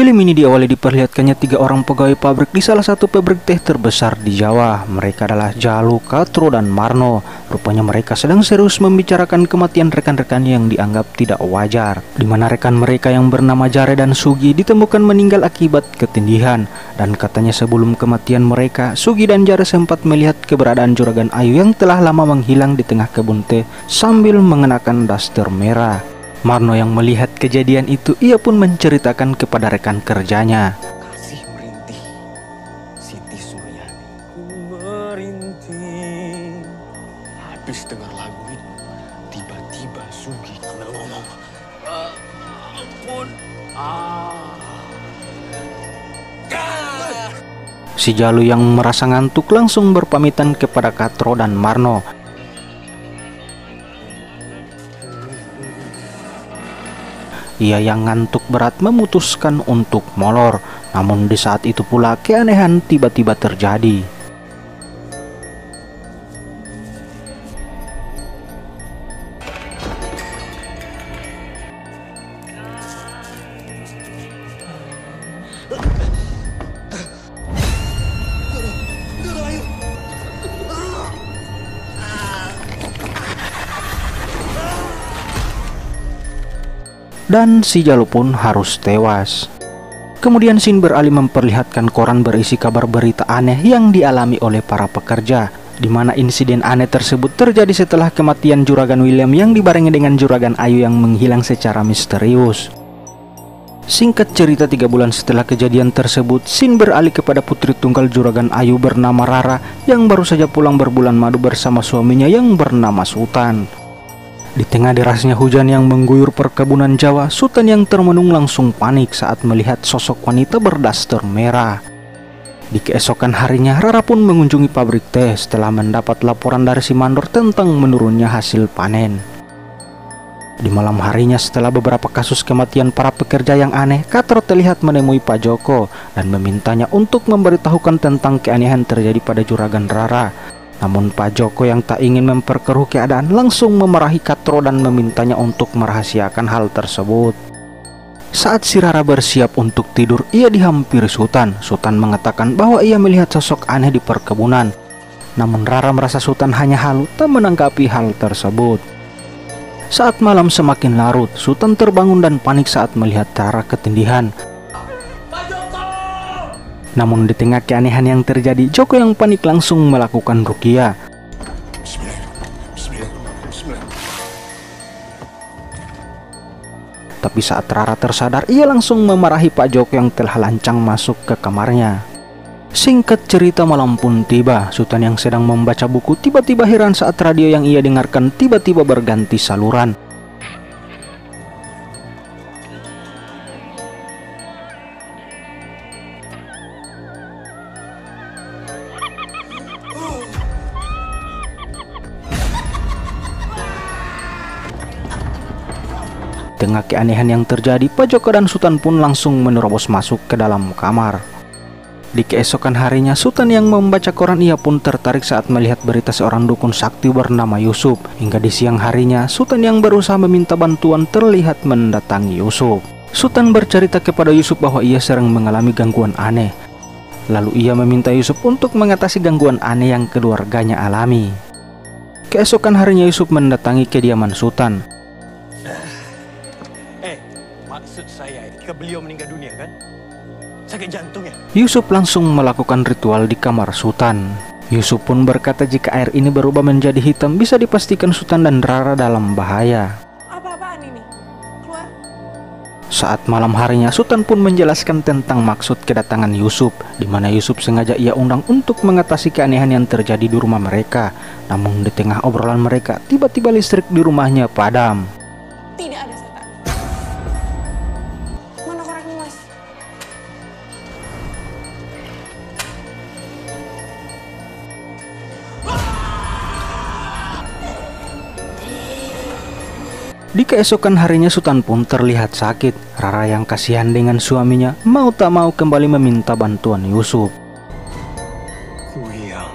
Film ini diawali diperlihatkannya 3 orang pegawai pabrik di salah satu pabrik teh terbesar di Jawa. Mereka adalah Jalu, Katro, dan Marno. Rupanya mereka sedang serius membicarakan kematian rekan-rekan yang dianggap tidak wajar, di mana rekan mereka yang bernama Jare dan Sugi ditemukan meninggal akibat ketindihan. Dan katanya sebelum kematian mereka, Sugi dan Jare sempat melihat keberadaan Juragan Ayu yang telah lama menghilang di tengah kebun teh sambil mengenakan daster merah. Marno yang melihat kejadian itu, ia pun menceritakan kepada rekan kerjanya. Kasih merintih, Siti Suryani. Ku merintih. Habis dengar lagu itu, tiba-tiba Sugi ngomong, ampun. Si Jalu yang merasa ngantuk langsung berpamitan kepada Katro dan Marno. Ia yang ngantuk berat memutuskan untuk molor. Namun di saat itu pula keanehan tiba-tiba terjadi. Dan si Jalu pun harus tewas. Kemudian scene beralih memperlihatkan koran berisi kabar berita aneh yang dialami oleh para pekerja, di mana insiden aneh tersebut terjadi setelah kematian Juragan William yang dibarengi dengan Juragan Ayu yang menghilang secara misterius. Singkat cerita, 3 bulan setelah kejadian tersebut, scene beralih kepada putri tunggal Juragan Ayu bernama Rara yang baru saja pulang berbulan madu bersama suaminya yang bernama Sultan. Di tengah derasnya hujan yang mengguyur perkebunan Jawa, Sultan yang termenung langsung panik saat melihat sosok wanita berdaster merah. Di keesokan harinya, Rara pun mengunjungi pabrik teh setelah mendapat laporan dari si mandor tentang menurunnya hasil panen. Di malam harinya, setelah beberapa kasus kematian para pekerja yang aneh, Katro terlihat menemui Pak Joko dan memintanya untuk memberitahukan tentang keanehan terjadi pada Juragan Rara. Namun Pak Joko yang tak ingin memperkeruh keadaan langsung memarahi Katro dan memintanya untuk merahasiakan hal tersebut. Saat si Rara bersiap untuk tidur, ia dihampiri Sultan. Sultan mengatakan bahwa ia melihat sosok aneh di perkebunan. Namun Rara merasa Sultan hanya halu, tak menanggapi hal tersebut. Saat malam semakin larut, Sultan terbangun dan panik saat melihat Rara ketindihan. Namun di tengah keanehan yang terjadi, Joko yang panik langsung melakukan ruqyah. Tapi saat Rara tersadar, ia langsung memarahi Pak Joko yang telah lancang masuk ke kamarnya. Singkat cerita, malam pun tiba. Sultan yang sedang membaca buku tiba-tiba heran saat radio yang ia dengarkan tiba-tiba berganti saluran. Tengah keanehan yang terjadi, Pak Joko dan Sultan pun langsung menerobos masuk ke dalam kamar. Di keesokan harinya, Sultan yang membaca koran ia pun tertarik saat melihat berita seorang dukun sakti bernama Yusuf. Hingga di siang harinya, Sultan yang berusaha meminta bantuan terlihat mendatangi Yusuf. Sultan bercerita kepada Yusuf bahwa ia sering mengalami gangguan aneh. Lalu ia meminta Yusuf untuk mengatasi gangguan aneh yang keluarganya alami. Keesokan harinya Yusuf mendatangi kediaman Sultan. Maksud saya, ketika beliau meninggal dunia kan, sakit jantung ya? Yusuf langsung melakukan ritual di kamar Sultan. Yusuf pun berkata jika air ini berubah menjadi hitam, bisa dipastikan Sultan dan Rara dalam bahaya. Apa-apaan ini? Keluar. Saat malam harinya, Sultan pun menjelaskan tentang maksud kedatangan Yusuf, di mana Yusuf sengaja ia undang untuk mengatasi keanehan yang terjadi di rumah mereka. Namun di tengah obrolan mereka, tiba-tiba listrik di rumahnya padam. Tidak ada setan. Mana koreknya, Mas? Di keesokan harinya, Sultan pun terlihat sakit. Rara yang kasihan dengan suaminya mau tak mau kembali meminta bantuan Yusuf. Kuyang,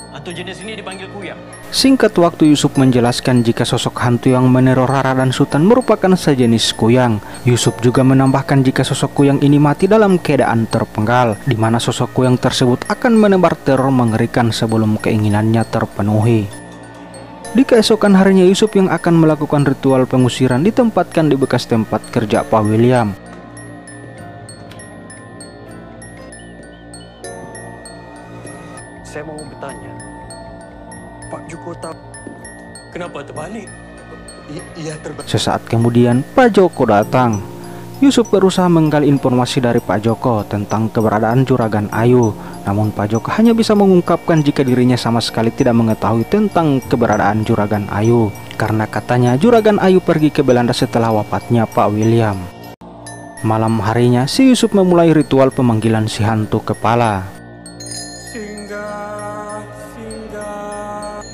Atau jenis ini dipanggil kuyang? Singkat waktu Yusuf menjelaskan jika sosok hantu yang meneror Rara dan Sultan merupakan sejenis kuyang. Yusuf juga menambahkan jika sosok kuyang ini mati dalam keadaan terpenggal, di mana sosok kuyang tersebut akan menebar teror mengerikan sebelum keinginannya terpenuhi. Di keesokan harinya Yusuf yang akan melakukan ritual pengusiran ditempatkan di bekas tempat kerja Pak William. Saya mau bertanya, Pak Joko tahu kenapa terbalik? Iya terbalik. Sesaat kemudian Pak Joko datang. Yusuf berusaha menggali informasi dari Pak Joko tentang keberadaan Juragan Ayu. Namun Pak Joko hanya bisa mengungkapkan jika dirinya sama sekali tidak mengetahui tentang keberadaan Juragan Ayu, karena katanya Juragan Ayu pergi ke Belanda setelah wafatnya Pak William. Malam harinya si Yusuf memulai ritual pemanggilan si hantu kepala. Singgah, singgah,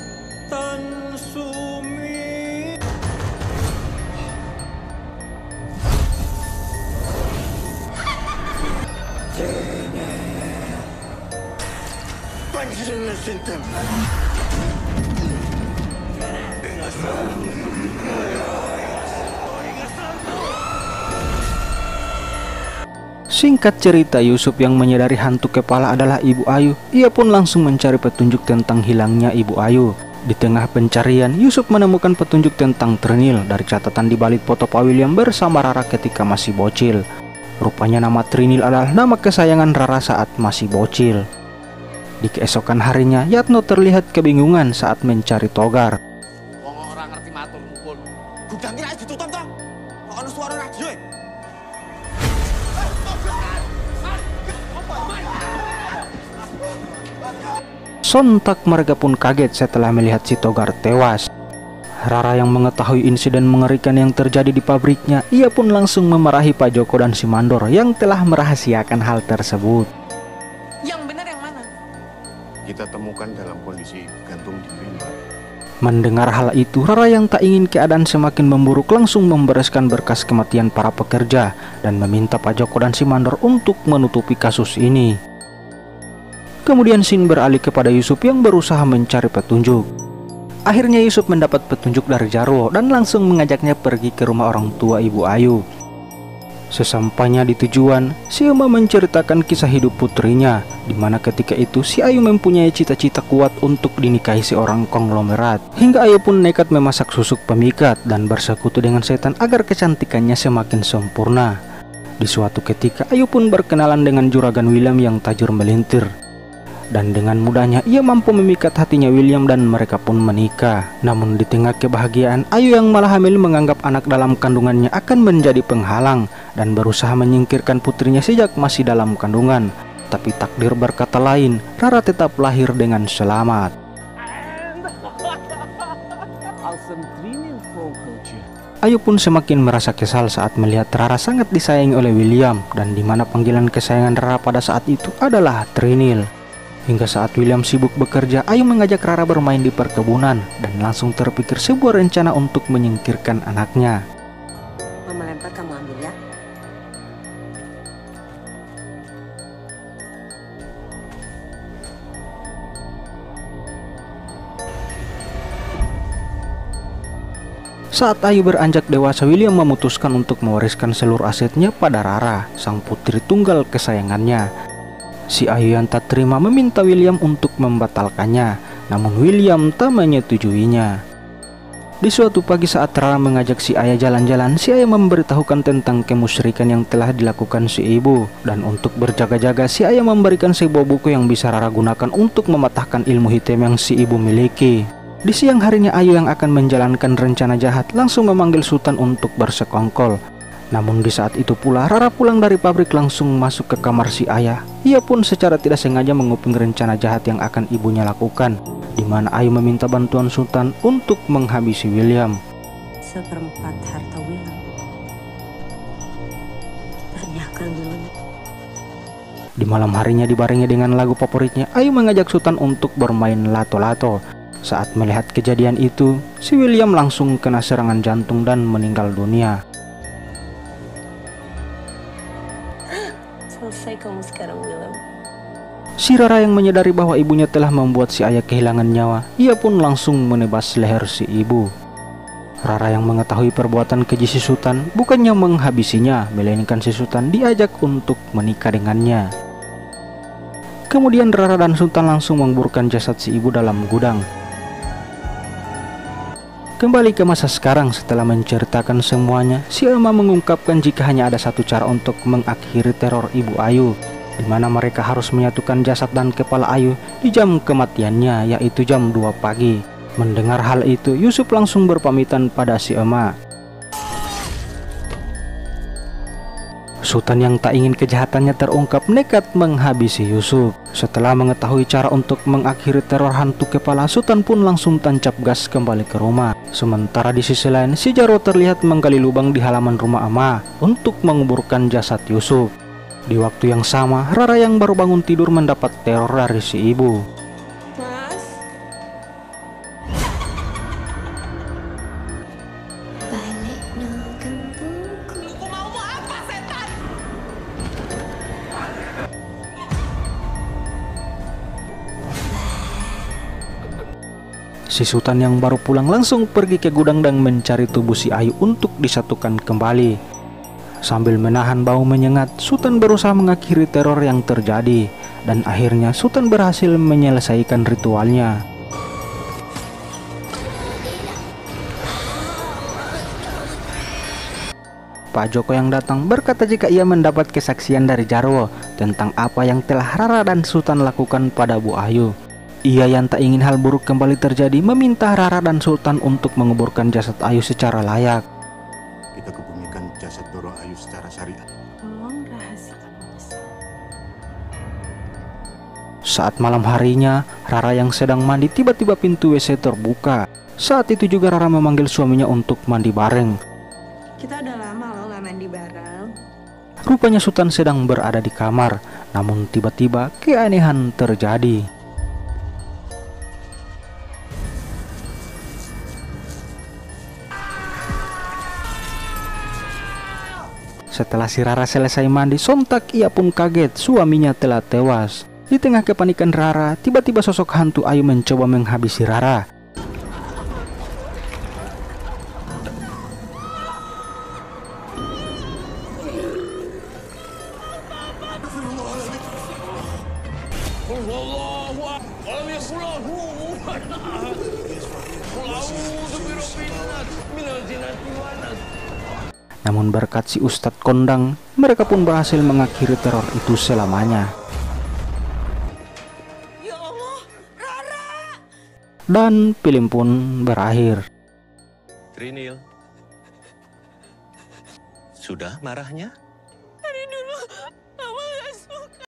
Tan Sumi. Panjenengan sinten? Singkat cerita, Yusuf yang menyadari hantu kepala adalah Ibu Ayu, ia pun langsung mencari petunjuk tentang hilangnya Ibu Ayu. Di tengah pencarian, Yusuf menemukan petunjuk tentang Trinil dari catatan di balik foto Pak William bersama Rara ketika masih bocil. Rupanya nama Trinil adalah nama kesayangan Rara saat masih bocil. Di keesokan harinya, Yatno terlihat kebingungan saat mencari Togar. Wong ora ngerti matur nuwun. Gudang kira ditutup to? Kok ana suara radio e? Sontak mereka pun kaget setelah melihat si Togar tewas. Rara yang mengetahui insiden mengerikan yang terjadi di pabriknya, ia pun langsung memarahi Pak Joko dan si Mandor yang telah merahasiakan hal tersebut. Yang benar yang mana? Kita temukan dalam kondisi gantung di rimba. Mendengar hal itu, Rara yang tak ingin keadaan semakin memburuk langsung membereskan berkas kematian para pekerja dan meminta Pak Joko dan si Mandor untuk menutupi kasus ini. Kemudian Sin beralih kepada Yusuf yang berusaha mencari petunjuk. Akhirnya Yusuf mendapat petunjuk dari Jarwo dan langsung mengajaknya pergi ke rumah orang tua Ibu Ayu. Sesampainya di tujuan, si Uma menceritakan kisah hidup putrinya, di mana ketika itu si Ayu mempunyai cita-cita kuat untuk dinikahi seorang konglomerat. Hingga Ayu pun nekat memasak susuk pemikat dan bersekutu dengan setan agar kecantikannya semakin sempurna. Di suatu ketika Ayu pun berkenalan dengan Juragan William yang tajur melintir. Dan dengan mudahnya ia mampu memikat hatinya William dan mereka pun menikah. Namun di tengah kebahagiaan, Ayu yang malah hamil menganggap anak dalam kandungannya akan menjadi penghalang dan berusaha menyingkirkan putrinya sejak masih dalam kandungan. Tapi takdir berkata lain, Rara tetap lahir dengan selamat. Ayu pun semakin merasa kesal saat melihat Rara sangat disayangi oleh William, dan di mana panggilan kesayangan Rara pada saat itu adalah Trinil. Hingga saat William sibuk bekerja, Ayu mengajak Rara bermain di perkebunan dan langsung terpikir sebuah rencana untuk menyingkirkan anaknya. Mama lempar, kamu ambil ya. Saat Ayu beranjak dewasa, William memutuskan untuk mewariskan seluruh asetnya pada Rara, sang putri tunggal kesayangannya. Si Ayu yang tak terima meminta William untuk membatalkannya, namun William tak menyetujuinya. Di suatu pagi saat Rara mengajak si Ayah jalan-jalan, si Ayah memberitahukan tentang kemusyrikan yang telah dilakukan si ibu. Dan untuk berjaga-jaga, si Ayah memberikan sebuah buku yang bisa Rara gunakan untuk mematahkan ilmu hitam yang si ibu miliki. Di siang harinya, Ayu yang akan menjalankan rencana jahat langsung memanggil Sultan untuk bersekongkol. Namun di saat itu pula Rara pulang dari pabrik langsung masuk ke kamar si Ayah. Ia pun secara tidak sengaja menguping rencana jahat yang akan ibunya lakukan, di mana Ayu meminta bantuan Sultan untuk menghabisi William. Seperempat harta William. Tanyakan William. Di malam harinya dibarengi dengan lagu favoritnya, Ayu mengajak Sultan untuk bermain lato-lato. Saat melihat kejadian itu, si William langsung kena serangan jantung dan meninggal dunia. Selesai kamu sekarang, William. Si Rara yang menyadari bahwa ibunya telah membuat si ayah kehilangan nyawa, ia pun langsung menebas leher si ibu. Rara yang mengetahui perbuatan keji si Sultan bukannya menghabisinya, melainkan si Sultan diajak untuk menikah dengannya. Kemudian Rara dan Sultan langsung menguburkan jasad si ibu dalam gudang. Kembali ke masa sekarang, setelah menceritakan semuanya, si Ema mengungkapkan jika hanya ada satu cara untuk mengakhiri teror Ibu Ayu, di mana mereka harus menyatukan jasad dan kepala Ayu di jam kematiannya, yaitu jam 2 pagi. Mendengar hal itu, Yusuf langsung berpamitan pada si Ema. Sultan yang tak ingin kejahatannya terungkap nekat menghabisi Yusuf. Setelah mengetahui cara untuk mengakhiri teror hantu kepala, Sultan pun langsung tancap gas kembali ke rumah. Sementara di sisi lain, si Jarwo terlihat menggali lubang di halaman rumah Ama untuk menguburkan jasad Yusuf. Di waktu yang sama, Rara yang baru bangun tidur mendapat teror dari si ibu. Mas, Balik no kampungku. aku mau apa setan? Si Sultan yang baru pulang langsung pergi ke gudang dan mencari tubuh si Ayu untuk disatukan kembali. Sambil menahan bau menyengat, Sultan berusaha mengakhiri teror yang terjadi, dan akhirnya Sultan berhasil menyelesaikan ritualnya. Pak Joko yang datang berkata jika ia mendapat kesaksian dari Jarwo tentang apa yang telah Rara dan Sultan lakukan pada Bu Ayu. Ia yang tak ingin hal buruk kembali terjadi meminta Rara dan Sultan untuk menguburkan jasad Ayu secara layak. Kita kebumikan jasad Doro Ayu secara syariat. Tolong rahasiakan besar. Saat malam harinya, Rara yang sedang mandi tiba-tiba pintu WC terbuka. Saat itu juga Rara memanggil suaminya untuk mandi bareng. Kita udah lama loh gak mandi bareng. Rupanya Sultan sedang berada di kamar, namun tiba-tiba keanehan terjadi. Setelah si Rara selesai mandi, sontak ia pun kaget suaminya telah tewas. Di tengah kepanikan Rara, tiba-tiba sosok hantu Ayu mencoba menghabisi Rara. Namun berkat si Ustadz Kondang, mereka pun berhasil mengakhiri teror itu selamanya. Ya Allah, Rara! Dan film pun berakhir. Trinil. Sudah marahnya?